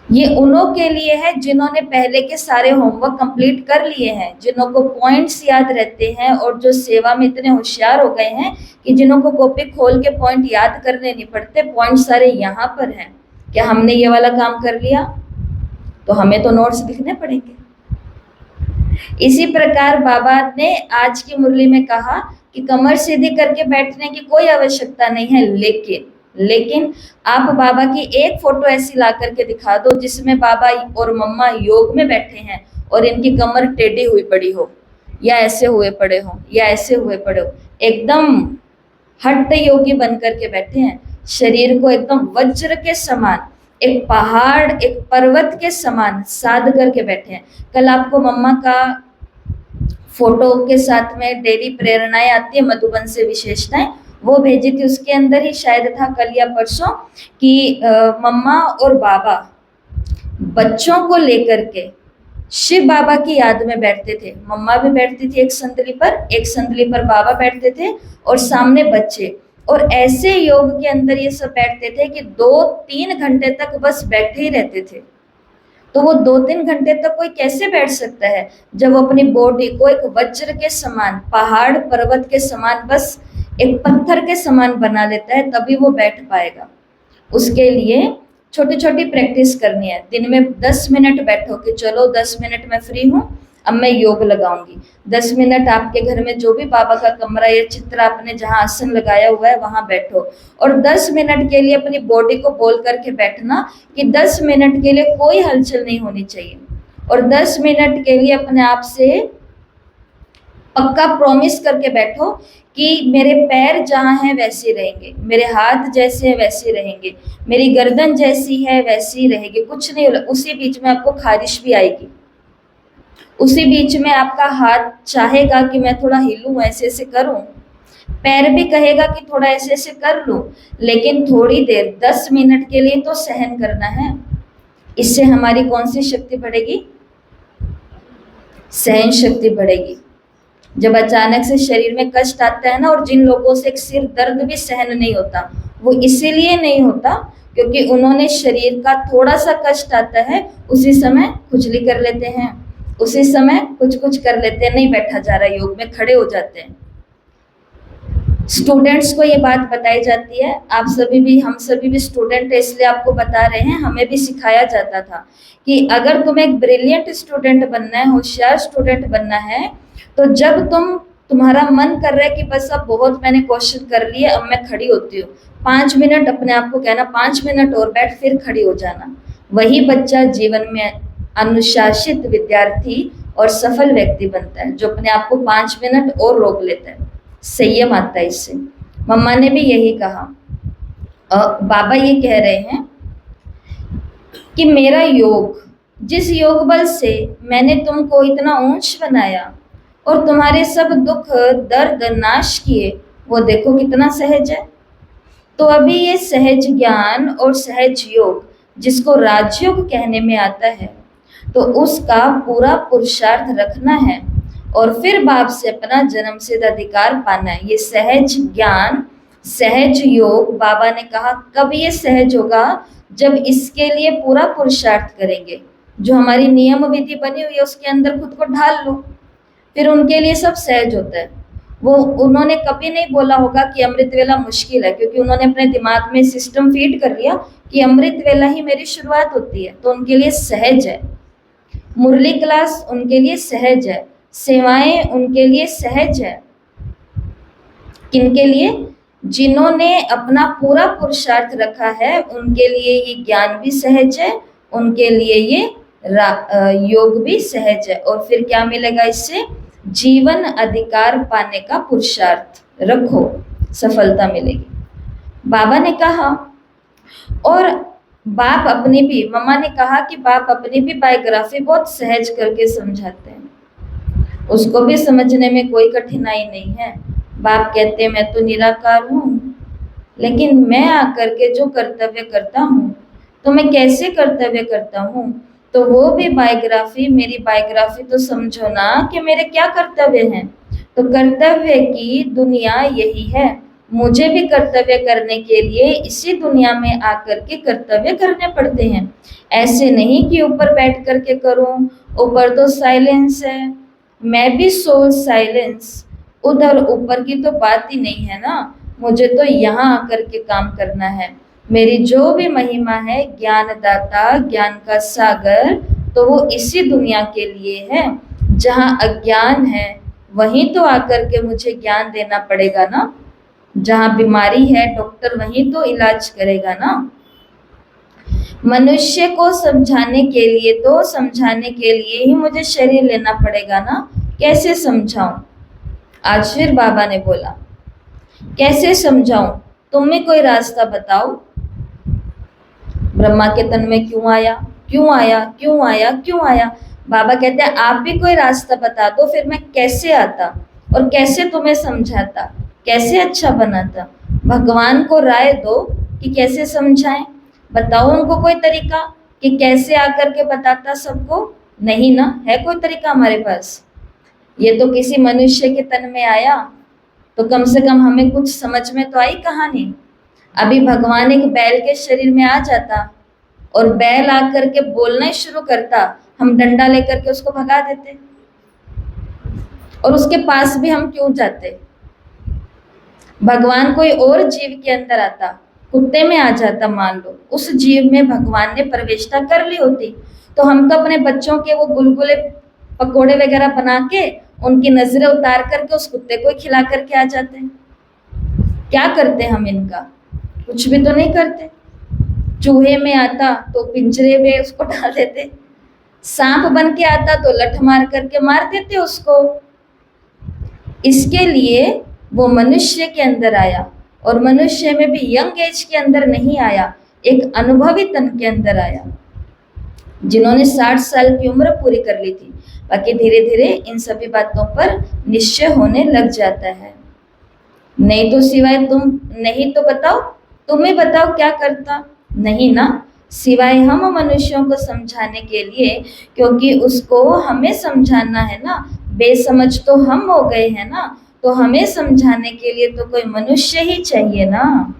ये उन्हों के लिए है जिन्होंने पहले के सारे होमवर्क कंप्लीट कर लिए हैं, जिन्हों को पॉइंट्स याद रहते हैं और जो सेवा में इतने होशियार हो गए हैं कि जिन्हों को कॉपी खोल के पॉइंट याद करने नहीं पड़ते, पॉइंट सारे यहाँ पर हैं। क्या हमने ये वाला काम कर लिया तो हमें तो नोट्स लिखने पड़ेंगे। इसी प्रकार बाबा ने आज की मुरली में कहा कि कमर सीधी करके बैठने की कोई आवश्यकता नहीं है, लेकिन आप बाबा की एक फोटो ऐसी ला करके दिखा दो जिसमें बाबा और मम्मा योग में बैठे हैं और इनकी कमर टेढ़ी हुई पड़ी हो, या ऐसे हुए पड़े हो, या ऐसे हुए पड़े हो, एकदम हठ योगी बन करके बैठे हैं। शरीर को एकदम वज्र के समान, एक पहाड़ एक पर्वत के समान साध करके बैठे हैं। कल आपको मम्मा का फोटो के साथ में डेली प्रेरणाएं आती है, मधुबन से विशेषताएं, वो भेजी थी। उसके अंदर ही शायद था कल या परसों कि मम्मा और बाबा बच्चों को लेकर के शिव बाबा की याद में बैठते थे। मम्मा भी बैठती थी एक संदली पर बाबा बैठते थे और सामने बच्चे, और ऐसे योग के अंदर ये सब बैठते थे कि 2-3 घंटे तक बस बैठे ही रहते थे। तो वो 2-3 घंटे तक कोई कैसे बैठ सकता है जब वो अपनी बॉडी को एक वज्र के समान, पहाड़ पर्वत के समान, बस एक पत्थर के समान बना लेता है, तभी वो बैठ पाएगा। उसके लिए छोटी छोटी प्रैक्टिस करनी है। दिन में 10 मिनट बैठो कि चलो 10 मिनट में फ्री हूँ, अब मैं योग लगाऊंगी। 10 मिनट आपके घर में जो भी बाबा का कमरा या चित्र आपने जहाँ आसन लगाया हुआ है वहां बैठो, और 10 मिनट के लिए अपनी बॉडी को बोल करके बैठना कि 10 मिनट के लिए कोई हलचल नहीं होनी चाहिए, और 10 मिनट के लिए अपने आप से पक्का प्रॉमिस करके बैठो कि मेरे पैर जहाँ हैं वैसे रहेंगे, मेरे हाथ जैसे हैं वैसे रहेंगे, मेरी गर्दन जैसी है वैसी रहेगी, कुछ नहीं होला। उसी बीच में आपको खारिश भी आएगी, उसी बीच में आपका हाथ चाहेगा कि मैं थोड़ा हिलूं, ऐसे ऐसे करूं, पैर भी कहेगा कि थोड़ा ऐसे ऐसे कर लूं, लेकिन थोड़ी देर 10 मिनट के लिए तो सहन करना है। इससे हमारी कौन सी शक्ति बढ़ेगी? सहन शक्ति बढ़ेगी। जब अचानक से शरीर में कष्ट आता है ना, और जिन लोगों से एक सिर दर्द भी सहन नहीं होता, वो इसीलिए नहीं होता क्योंकि उन्होंने शरीर का थोड़ा सा कष्ट आता है उसी समय खुजली कर लेते हैं, उसी समय कुछ कर लेते हैं, नहीं बैठा जा रहा योग में, खड़े हो जाते हैं। स्टूडेंट्स को ये बात बताई जाती है, आप सभी भी, हम सभी भी स्टूडेंट है इसलिए आपको बता रहे हैं। हमें भी सिखाया जाता था कि अगर तुम्हें एक ब्रिलियंट स्टूडेंट बनना है, होशियार स्टूडेंट बनना है, तो जब तुम्हारा मन कर रहा है कि बस अब बहुत मैंने क्वेश्चन कर लिए, अब मैं खड़ी होती हूँ, 5 मिनट अपने आप को कहना 5 मिनट और बैठ, फिर खड़ी हो जाना। वही बच्चा जीवन में अनुशासित विद्यार्थी और सफल व्यक्ति बनता है, जो अपने आप को 5 मिनट और रोक लेता है। संयम आता है इससे। मम्मा ने भी यही कहा। बाबा ये कह रहे हैं कि मेरा योग, जिस योग बल से मैंने तुमको इतना ऊंच बनाया और तुम्हारे सब दुख दर्द नाश किए, वो देखो कितना सहज है। तो अभी ये सहज ज्ञान और सहज योग जिसको राजयोग कहने में आता है, तो उसका पूरा पुरुषार्थ रखना है और फिर बाप से अपना जन्मसिद्ध अधिकार पाना है। ये सहज ज्ञान, सहज योग, बाबा ने कहा कब ये सहज होगा? जब इसके लिए पूरा पुरुषार्थ करेंगे। जो हमारी नियम विधि बनी हुई है उसके अंदर खुद को ढाल लो, फिर उनके लिए सब सहज होता है। वो उन्होंने कभी नहीं बोला होगा कि अमृत वेला मुश्किल है, क्योंकि उन्होंने अपने दिमाग में सिस्टम फीड कर लिया कि अमृत वेला ही मेरी शुरुआत होती है, तो उनके लिए सहज है। मुरली क्लास उनके लिए सहज है, सेवाएं उनके लिए सहज है। किनके लिए? जिन्होंने अपना पूरा पुरुषार्थ रखा है उनके लिए ये ज्ञान भी सहज है, उनके लिए ये योग भी सहज है। और फिर क्या मिलेगा इससे? जीवन अधिकार पाने का पुरुषार्थ रखो, सफलता मिलेगी। बाबा ने कहा, और बाप अपनी भी, मम्मा ने कहा कि बाप अपनी भी बायोग्राफी बहुत सहज करके समझाते हैं, उसको भी समझने में कोई कठिनाई नहीं है। बाप कहते हैं मैं तो निराकार हूँ, लेकिन मैं आकर के जो कर्तव्य करता हूँ, तो मैं कैसे कर्तव्य करता हूँ, तो वो भी बायोग्राफी, मेरी बायोग्राफी तो समझो ना कि मेरे क्या कर्तव्य हैं। तो कर्तव्य की दुनिया यही है, मुझे भी कर्तव्य करने के लिए इसी दुनिया में आकर के कर्तव्य करने पड़ते हैं। ऐसे नहीं कि ऊपर बैठ करके करूं, ऊपर तो साइलेंस है, मैं भी सोल साइलेंस, उधर ऊपर की तो बात ही नहीं है ना। मुझे तो यहाँ आकर के काम करना है। मेरी जो भी महिमा है, ज्ञानदाता, ज्ञान का सागर, तो वो इसी दुनिया के लिए है। जहाँ अज्ञान है वहीं तो आकर के मुझे ज्ञान देना पड़ेगा ना। जहाँ बीमारी है डॉक्टर वहीं तो इलाज करेगा ना। मनुष्य को समझाने के लिए तो समझाने के लिए ही मुझे शरीर लेना पड़ेगा ना। कैसे समझाऊं? आज फिर बाबा ने बोला, कैसे समझाऊं? तुम्हें कोई रास्ता बताओ। ब्रह्मा के तन में क्यों आया, क्यों आया, क्यों आया, क्यों आया? बाबा कहते हैं आप भी कोई रास्ता बता दो, फिर मैं कैसे आता और कैसे तुम्हें समझाता, कैसे अच्छा बनाता। भगवान को राय दो कि कैसे समझाएं, बताओ उनको कोई तरीका कि कैसे आकर के बताता सबको। नहीं ना, है कोई तरीका हमारे पास? ये तो किसी मनुष्य के तन में आया, तो कम से कम हमें कुछ समझ में तो आई कहानी। अभी भगवान एक बैल के शरीर में आ जाता और बैल आकर के बोलना ही शुरू करता, हम डंडा लेकर के उसको भगा देते। और उसके पास भी हम क्यों जाते? भगवान कोई और जीव के अंदर आता, कुत्ते में आ जाता मान लो, उस जीव में भगवान ने प्रवेशता कर ली होती, तो हम तो अपने बच्चों के वो गुलगुले पकोड़े वगैरह बना के उनकी नजरें उतार करके उस कुत्ते को खिला करके आ जाते हैं। क्या करते हम इनका? कुछ भी तो नहीं करते। चूहे में आता तो पिंजरे में उसको डाल देते, सांप बन के आता तो लठ मार करके मार देते उसको। इसके लिए वो मनुष्य के अंदर आया, और मनुष्य में भी यंग एज के अंदर नहीं आया, एक अनुभवी तन के अंदर आया, जिन्होंने 60 साल की उम्र पूरी कर ली थी। बाकी धीरे धीरे इन सभी बातों पर निश्चय होने लग जाता है। नहीं तो सिवाय तुम, नहीं तो बताओ, तुम्हें बताओ क्या करता? नहीं ना, सिवाय हम मनुष्यों को समझाने के लिए, क्योंकि उसको हमें समझाना है ना, बेसमझ तो हम हो गए हैं ना, तो हमें समझाने के लिए तो कोई मनुष्य ही चाहिए ना।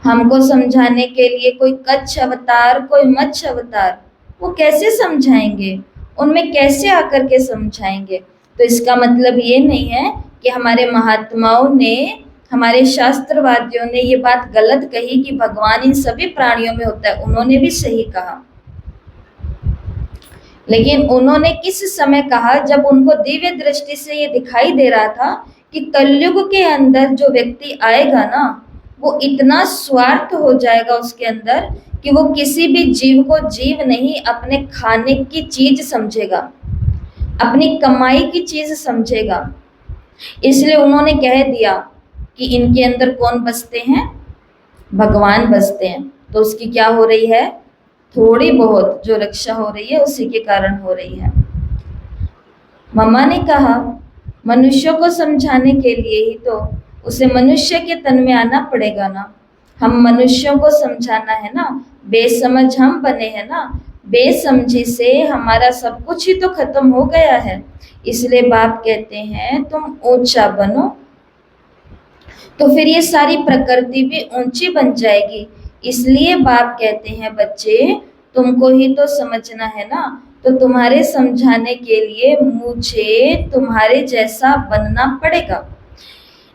हमको समझाने के लिए कोई कच्छ अवतार, कोई मत्स्य अवतार, वो कैसे समझाएंगे? उनमें कैसे आकर के समझाएंगे? तो इसका मतलब ये नहीं है कि हमारे महात्माओं ने, हमारे शास्त्रवादियों ने ये बात गलत कही कि भगवान इन सभी प्राणियों में होता है। उन्होंने भी सही कहा, लेकिन उन्होंने किस समय कहा? जब उनको दिव्य दृष्टि से ये दिखाई दे रहा था कि कलयुग के अंदर जो व्यक्ति आएगा ना, वो इतना स्वार्थ हो जाएगा उसके अंदर कि वो किसी भी जीव को जीव नहीं, अपने खाने की चीज समझेगा, अपनी कमाई की चीज समझेगा। इसलिए उन्होंने कह दिया कि इनके अंदर कौन बसते हैं? भगवान बसते हैं। तो उसकी क्या हो रही है? थोड़ी बहुत जो रक्षा हो रही है उसी के कारण हो रही है। मम्मा ने कहा मनुष्यों को समझाने के लिए ही तो उसे मनुष्य के तन में आना पड़ेगा ना। हम मनुष्यों को समझाना है ना, बेसमझ हम बने हैं ना, बेसमझी से हमारा सब कुछ ही तो खत्म हो गया है। इसलिए बाप कहते हैं तुम ऊंचा बनो, तो फिर ये सारी प्रकृति भी ऊंची बन जाएगी। इसलिए बाप कहते हैं बच्चे तुमको ही तो समझना है ना, तो तुम्हारे समझाने के लिए मुझे तुम्हारे जैसा बनना पड़ेगा,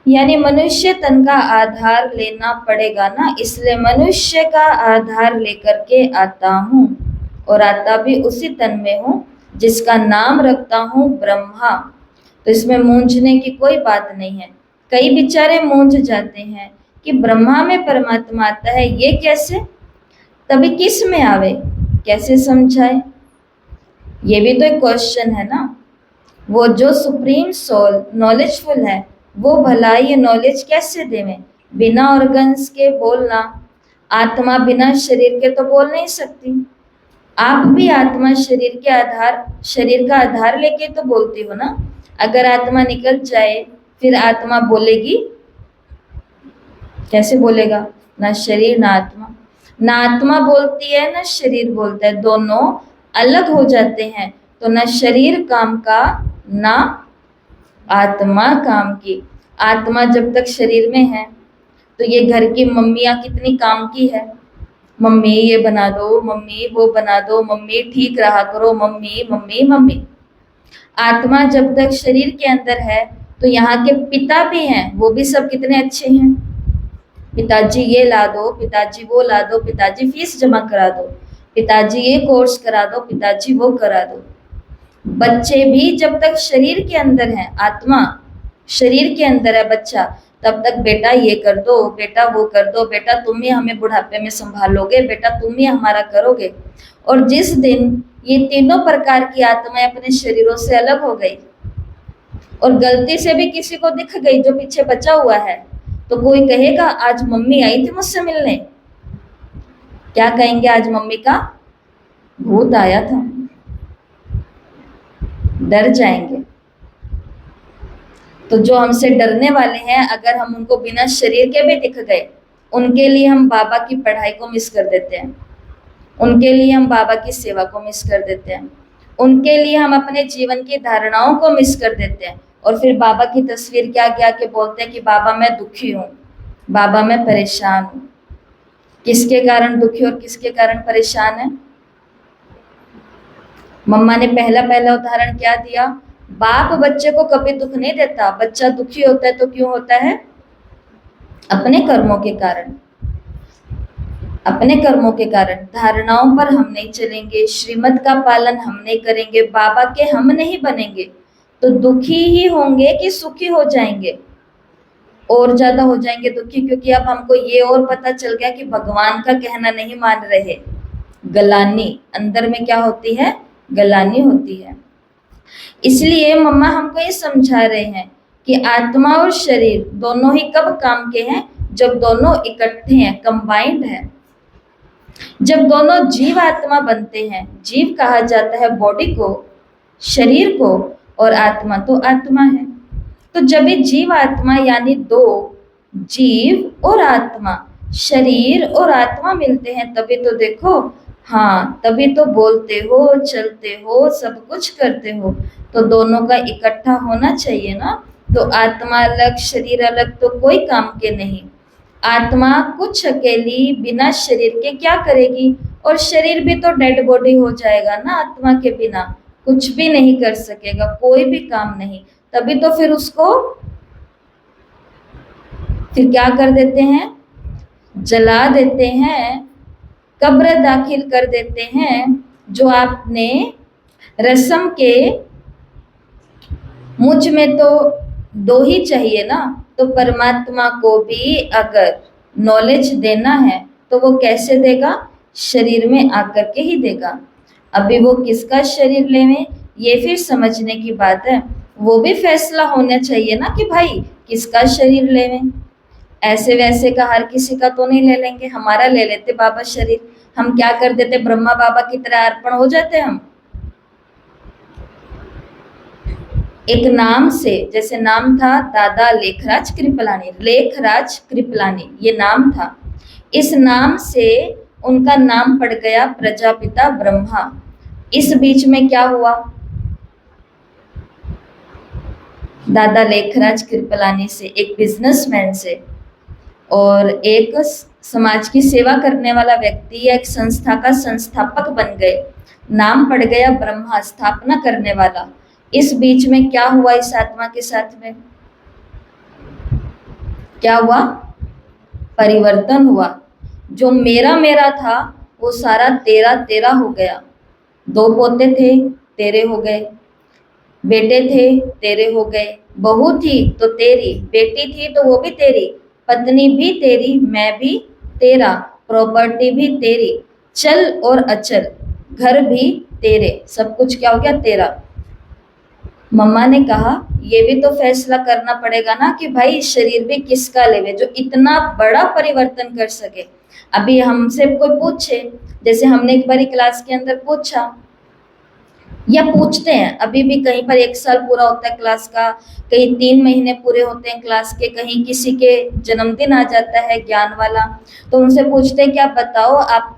यानी मनुष्य तन का आधार लेना पड़ेगा ना, इसलिए मनुष्य का आधार लेकर के आता हूँ और आता भी उसी तन में हूँ जिसका नाम रखता हूँ ब्रह्मा। तो इसमें मूंझने की कोई बात नहीं है। कई बेचारे मूंझ जाते हैं कि ब्रह्मा में परमात्मा आता है, ये कैसे, तभी किस में आवे, कैसे समझाए, ये भी तो एक क्वेश्चन है ना। वो जो सुप्रीम सोल नॉलेजफुल है वो भला ये नॉलेज कैसे देवे, बिना ऑर्गन्स के बोलना, आत्मा बिना शरीर के तो बोल नहीं सकती। आप भी आत्मा शरीर का आधार लेके तो बोलती हो ना। अगर आत्मा निकल जाए फिर आत्मा बोलेगी, कैसे बोलेगा, ना शरीर ना आत्मा, ना आत्मा बोलती है ना शरीर बोलता है, दोनों अलग हो जाते हैं। तो ना शरीर काम का ना आत्मा काम की। आत्मा जब तक शरीर में है तो ये घर की मम्मियाँ कितनी काम की है, मम्मी ये बना दो, मम्मी वो बना दो, मम्मी ठीक रहा करो, मम्मी मम्मी मम्मी। आत्मा जब तक शरीर के अंदर है तो यहाँ के पिता भी हैं, वो भी सब कितने अच्छे हैं, पिताजी ये ला दो, पिताजी वो ला दो, पिताजी फीस जमा करा दो, पिताजी ये कोर्स करा दो, पिताजी वो करा दो। बच्चे भी जब तक शरीर के अंदर है, आत्मा शरीर के अंदर है बच्चा, तब तक बेटा ये कर दो, बेटा वो कर दो, बेटा तुम ही हमें बुढ़ापे में संभालोगे, बेटा तुम ही हमारा करोगे। और जिस दिन ये तीनों प्रकार की आत्माएं अपने शरीरों से अलग हो गई और गलती से भी किसी को दिख गई जो पीछे बचा हुआ है, तो कोई कहेगा आज मम्मी आई थी मुझसे मिलने, क्या कहेंगे, आज मम्मी का भूत आया था, डर जाएंगे। तो जो हमसे डरने वाले हैं, अगर हम उनको बिना शरीर के भी दिख गए, उनके लिए हम बाबा की पढ़ाई को मिस कर देते हैं, उनके लिए हम बाबा की सेवा को मिस कर देते हैं, उनके लिए हम अपने जीवन की धारणाओं को मिस कर देते हैं। और फिर बाबा की तस्वीर क्या क्या के बोलते हैं कि बाबा मैं दुखी हूँ, बाबा मैं परेशान हूँ। किसके कारण दुखी और किसके कारण परेशान है? मम्मा ने पहला उदाहरण क्या दिया, बाप बच्चे को कभी दुख नहीं देता, बच्चा दुखी होता है तो क्यों होता है, अपने कर्मों के कारण, अपने कर्मों के कारण। धारणाओं पर हम नहीं चलेंगे, श्रीमत का पालन हम नहीं करेंगे, बाबा के हम नहीं बनेंगे, तो दुखी ही होंगे कि सुखी हो जाएंगे, और ज्यादा हो जाएंगे दुखी, क्योंकि अब हमको ये और पता चल गया कि भगवान का कहना नहीं मान रहे। गलानी अंदर में क्या होती है, गलानी होती है। इसलिए मम्मा हमको ये समझा रहे हैं कि आत्मा और शरीर दोनों ही कब काम के हैं, जब दोनों इकट्ठे हैं, कंबाइंड है। जब दोनों जीव आत्मा बनते हैं, जीव कहा जाता है बॉडी को, शरीर को, और आत्मा तो आत्मा है। तो जब ये जीव आत्मा यानी दो, जीव और आत्मा, शरीर और आत्मा मिलते हैं, तभी तो देखो, हाँ तभी तो बोलते हो, चलते हो, सब कुछ करते हो। तो दोनों का इकट्ठा होना चाहिए ना। तो आत्मा अलग शरीर अलग तो कोई काम के नहीं। आत्मा कुछ अकेली बिना शरीर के क्या करेगी, और शरीर भी तो डेड बॉडी हो जाएगा ना, आत्मा के बिना कुछ भी नहीं कर सकेगा, कोई भी काम नहीं। तभी तो फिर उसको फिर क्या कर देते हैं, जला देते हैं, कब्र दाखिल कर देते हैं। जो आपने रस्म के मुझ में तो दो ही चाहिए ना, तो परमात्मा को भी अगर नॉलेज देना है तो वो कैसे देगा, शरीर में आकर के ही देगा। अभी वो किसका शरीर लेवे ये फिर समझने की बात है, वो भी फैसला होना चाहिए ना कि भाई किसका शरीर लेवे। ऐसे वैसे का हर किसी का तो नहीं ले लेंगे, हमारा ले लेते बाबा शरीर, हम क्या कर देते, ब्रह्मा बाबा की तरह अर्पण हो जाते हम। एक नाम से, जैसे नाम था दादा लेखराज कृपलानी, लेखराज कृपलानी ये नाम था, इस नाम से उनका नाम पड़ गया प्रजापिता ब्रह्मा। इस बीच में क्या हुआ, दादा लेखराज कृपलानी से, एक बिजनेसमैन से और एक समाज की सेवा करने वाला व्यक्ति या एक संस्था का संस्थापक बन गए। नाम पड़ गया ब्रह्मा, स्थापना करने वाला। इस बीच में क्या हुआ इस आत्मा के साथ में? क्या हुआ? परिवर्तन हुआ। जो मेरा मेरा था वो सारा तेरा तेरा हो गया। 2 पोते थे, तेरे हो गए। बेटे थे, तेरे हो गए। बहू थी तो तेरी, बेटी थी तो वो भी तेरी, पत्नी भी तेरी, मैं भी तेरा, प्रॉपर्टी भी तेरी, चल और अचल, घर भी तेरे, सब कुछ क्या हो गया? तेरा। मम्मा ने कहा ये भी तो फैसला करना पड़ेगा ना कि भाई शरीर भी किसका लेवे जो इतना बड़ा परिवर्तन कर सके। अभी हमसे कोई पूछे, जैसे हमने एक बारी क्लास के अंदर पूछा या पूछते हैं, अभी भी कहीं पर 1 साल पूरा होता है क्लास का, कहीं 3 महीने पूरे होते हैं क्लास के, कहीं किसी के जन्मदिन आ जाता है ज्ञान वाला, तो उनसे पूछते हैं कि आप बताओ आप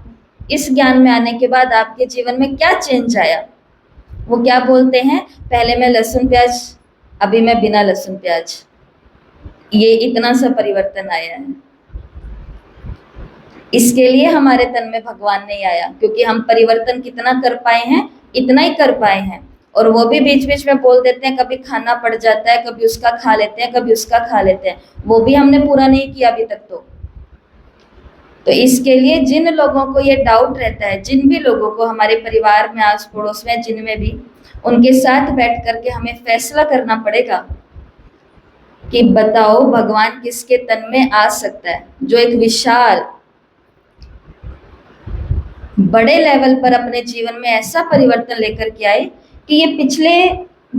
इस ज्ञान में आने के बाद आपके जीवन में क्या चेंज आया? वो क्या बोलते हैं? पहले मैं लहसुन प्याज, अभी मैं बिना लहसुन प्याज। ये इतना सा परिवर्तन आया है। इसके लिए हमारे तन में भगवान नहीं आया, क्योंकि हम परिवर्तन कितना कर पाए हैं? इतना ही कर पाए हैं। और वो भी बीच बीच में बोल देते हैं, कभी खाना पड़ जाता है, कभी उसका खा लेते हैं, कभी उसका खा लेते हैं, वो भी हमने पूरा नहीं किया अभी तक। तो इसके लिए जिन लोगों को ये डाउट रहता है, जिन भी लोगों को हमारे परिवार में, आस पड़ोस में, जिनमें भी, उनके साथ बैठ करके हमें फैसला करना पड़ेगा कि बताओ भगवान किसके तन में आ सकता है, जो एक विशाल बड़े लेवल पर अपने जीवन में ऐसा परिवर्तन लेकर के आए कि ये पिछले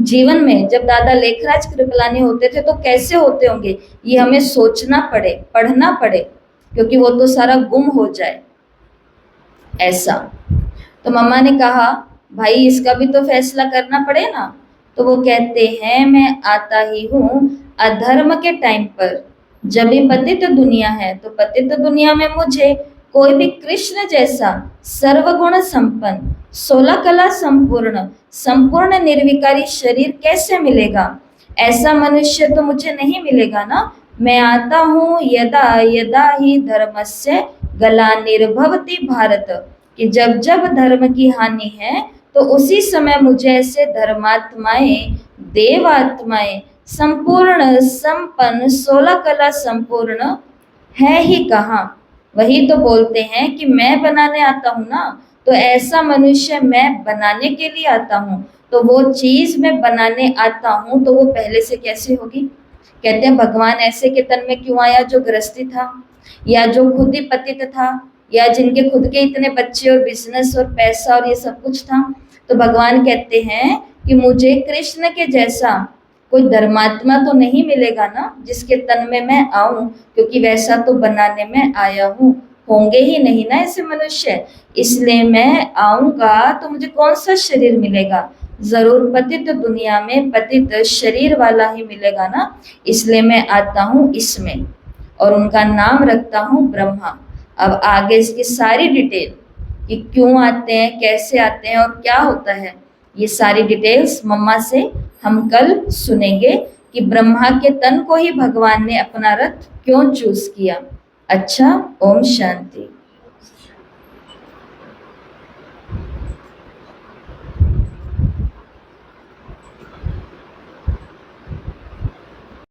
जीवन में जब दादा लेखराज कृपलानी होते थे तो कैसे होते होंगे, ये हमें सोचना पड़े, पढ़ना पड़े, क्योंकि वो तो सारा गुम हो जाए ऐसा। तो मम्मा ने कहा भाई इसका भी तो फैसला करना पड़े ना। तो वो कहते हैं मैं आता ही हूँ अधर्म के टाइम पर, जब भी पतित दुनिया है तो पतित दुनिया में मुझे कोई भी कृष्ण जैसा सर्वगुण संपन्न, 16 कला संपूर्ण, संपूर्ण निर्विकारी शरीर कैसे मिलेगा? ऐसा मनुष्य तो मुझे नहीं मिलेगा ना। मैं आता हूँ यदा यदा ही धर्मस्य ग्लानिर्भवति भारत, कि जब जब धर्म की हानि है तो उसी समय मुझे ऐसे धर्मात्माएं, देवात्माएं, संपूर्ण संपन्न, 16 कला संपूर्ण है ही कहाँ? वही तो बोलते हैं कि मैं बनाने आता हूँ ना, तो ऐसा मनुष्य मैं बनाने के लिए आता हूँ। तो वो चीज मैं बनाने आता हूँ तो वो पहले से कैसे होगी? कहते हैं भगवान ऐसे के तन में क्यों आया जो गृहस्थी था, या जो खुद ही पतित था, या जिनके खुद के इतने बच्चे और बिजनेस और पैसा और ये सब कुछ था। तो भगवान कहते हैं कि मुझे कृष्ण के जैसा कोई धर्मात्मा तो नहीं मिलेगा ना जिसके तन में मैं आऊं, क्योंकि वैसा तो बनाने में आया हूँ, होंगे ही नहीं ना ऐसे मनुष्य। इसलिए मैं आऊंगा तो मुझे कौन सा शरीर मिलेगा? जरूर पतित दुनिया में पतित शरीर वाला ही मिलेगा ना। इसलिए मैं आता हूँ इसमें, और उनका नाम रखता हूँ ब्रह्मा। अब आगे इसकी सारी डिटेल कि क्यों आते हैं, कैसे आते हैं और क्या होता है, ये सारी डिटेल्स मम्मा से हम कल सुनेंगे कि ब्रह्मा के तन को ही भगवान ने अपना रथ क्यों चूज किया। अच्छा, ओम शांति।